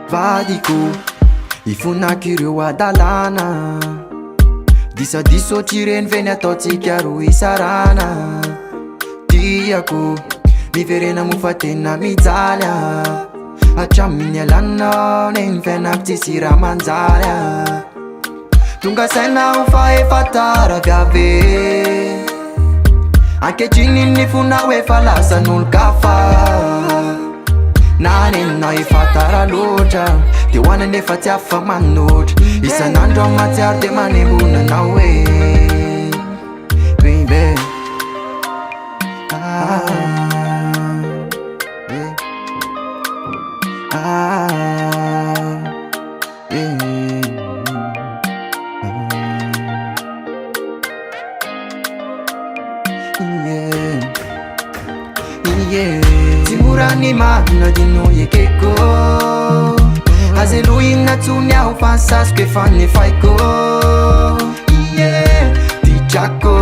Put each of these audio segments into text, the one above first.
Vadiko ifonakireo adalana, disadiso ohatr'ireny ve ny ataotsika ro isarana. Tiako miverena mofa tena mijaly hatramin'ny alanao neny fiainako tsisy raha manjary tonga saina ho fa efa tara viave ankehitriny ny fonao efa lasan'olo-kafa na nenao efa tara loatra de hoanany efa tsy afa manoatra isan'andro amin'ny matsiaro de manembonanao hoe baby Tsy mora ny marina dino ekeko azy aloha inatsony aho fa ny sasiko efa nefaiko ditrako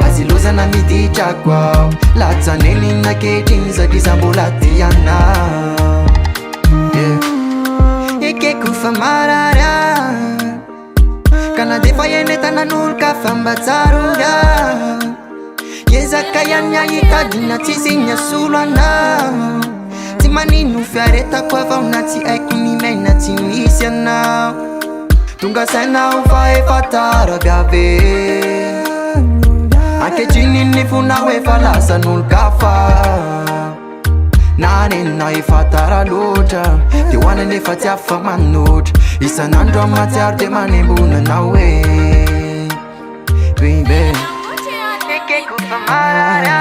azy lozana miditrako aho latsaneny nakehitriny satria za mbola tiana ekeko fa marary ka na de fa enetanan'olo ka fa mba tsaroga ezaka ihany ahitadina tsisy ny asolo anao tsy manino fiaretako avao na tsy haiko ny maina tsy misy anao tonga saina ho fa efa tara viave ankehitriny ny fonao efa lasan'olo-kafa na nenao efa tara loatra de hoanany efa tsy afa manoatra isan'andro amin'ny matsiaro de manembonanao hoe baby ekeko fa marary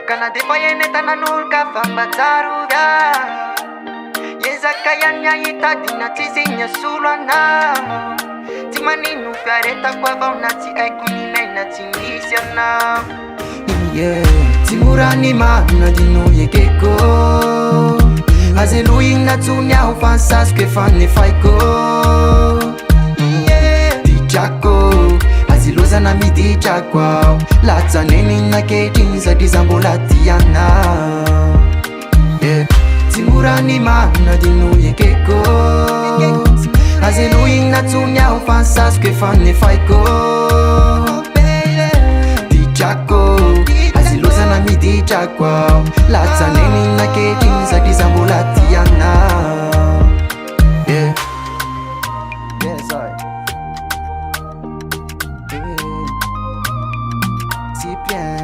ka na de fa enetanan'olo ka fa mba tsaroga ezaka ihany ahitadina tsisy ny asolo anao tsy manino fiaretako avao na tsy haiko ny maina tsy misy anao tsy mora ny marina dino ekeko azy aloha inatsony aho fa ny sasiko efa nefaiko ditrako azy lozana miditrako aho latsaneny nakehitriny satria za mbola tiana tsy mora ny marina dino ekeko azy aloha inatsony aho fa ny sasiko efa nefaiko ditrako azy lozana miditrako aho latsaneny nakehitriny satria za mbola tiana Cyprien